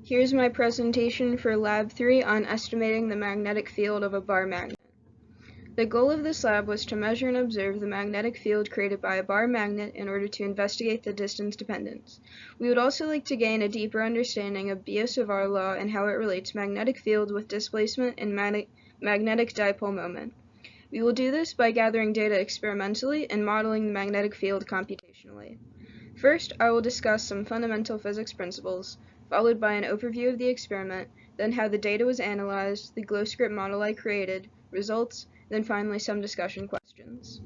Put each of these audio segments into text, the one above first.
Here's my presentation for Lab 3 on estimating the magnetic field of a bar magnet. The goal of this lab was to measure and observe the magnetic field created by a bar magnet in order to investigate the distance dependence. We would also like to gain a deeper understanding of Biot-Savart law and how it relates magnetic field with displacement and magnetic dipole moment. We will do this by gathering data experimentally and modeling the magnetic field computationally. First, I will discuss some fundamental physics principles, followed by an overview of the experiment, then how the data was analyzed, the GlowScript model I created, results, then finally some discussion questions.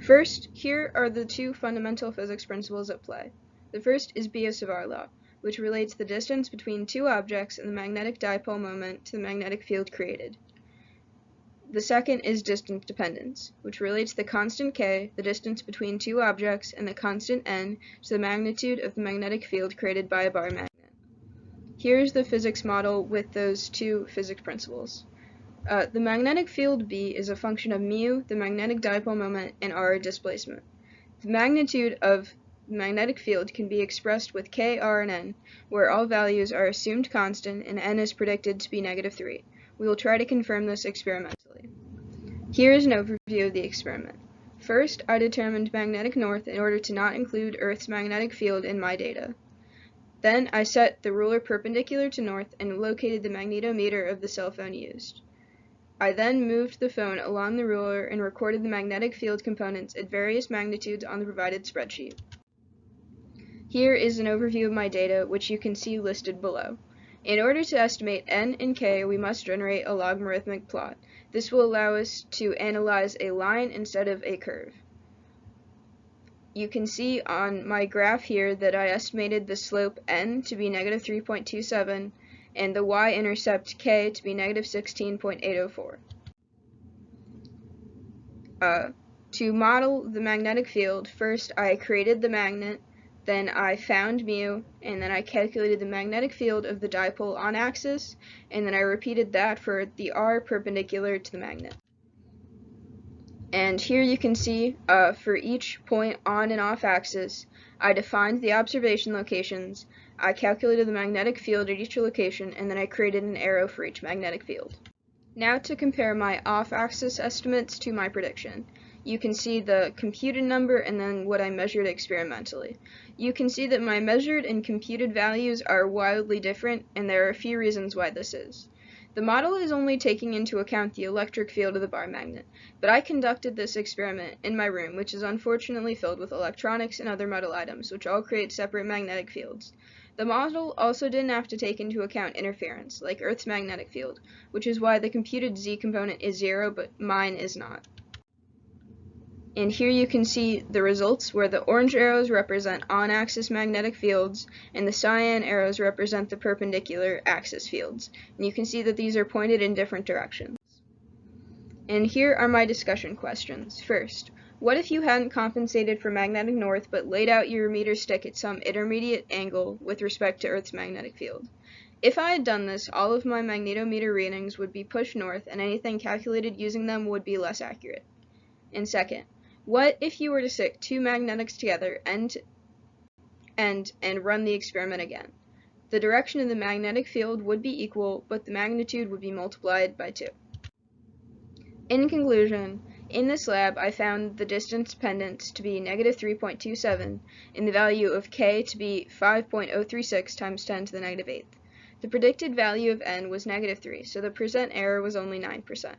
First, here are the two fundamental physics principles at play. The first is Biot-Savart law, which relates the distance between two objects and the magnetic dipole moment to the magnetic field created. The second is distance dependence, which relates the constant k, the distance between two objects, and the constant n to the magnitude of the magnetic field created by a bar magnet. Here's the physics model with those two physics principles. The magnetic field B is a function of mu, the magnetic dipole moment, and r, displacement. The magnitude of the magnetic field can be expressed with k, r, and n, where all values are assumed constant and n is predicted to be -3. We will try to confirm this experimentally. Here is an overview of the experiment. First, I determined magnetic north in order to not include Earth's magnetic field in my data. Then I set the ruler perpendicular to north and located the magnetometer of the cell phone used. I then moved the phone along the ruler and recorded the magnetic field components at various magnitudes on the provided spreadsheet. Here is an overview of my data, which you can see listed below. In order to estimate n and k, we must generate a logarithmic plot. This will allow us to analyze a line instead of a curve. You can see on my graph here that I estimated the slope n to be -3.27 and the y-intercept k to be -16.804. To model the magnetic field, first I created the magnet, then I found mu, and then I calculated the magnetic field of the dipole on axis, and then I repeated that for the r perpendicular to the magnet. And here you can see, for each point on and off axis, I defined the observation locations, I calculated the magnetic field at each location, and then I created an arrow for each magnetic field. Now to compare my off-axis estimates to my prediction. You can see the computed number and then what I measured experimentally. You can see that my measured and computed values are wildly different, and there are a few reasons why this is. The model is only taking into account the electric field of the bar magnet, but I conducted this experiment in my room, which is unfortunately filled with electronics and other metal items, which all create separate magnetic fields. The model also didn't have to take into account interference, like Earth's magnetic field, which is why the computed z component is 0, but mine is not. And here you can see the results, where the orange arrows represent on-axis magnetic fields, and the cyan arrows represent the perpendicular axis fields. And you can see that these are pointed in different directions. And here are my discussion questions. First, what if you hadn't compensated for magnetic north, but laid out your meter stick at some intermediate angle with respect to Earth's magnetic field? If I had done this, all of my magnetometer readings would be pushed north, and anything calculated using them would be less accurate. And second, what if you were to stick two magnetics together end to end and run the experiment again? The direction of the magnetic field would be equal, but the magnitude would be multiplied by 2. In conclusion, in this lab I found the distance dependence to be -3.27 and the value of k to be 5.036 times 10 to the -8th. The predicted value of n was -3, so the percent error was only 9%.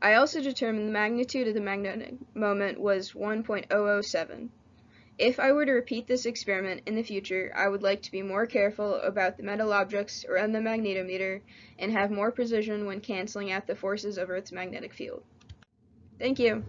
I also determined the magnitude of the magnetic moment was 1.007. If I were to repeat this experiment in the future, I would like to be more careful about the metal objects around the magnetometer and have more precision when canceling out the forces of Earth's magnetic field. Thank you.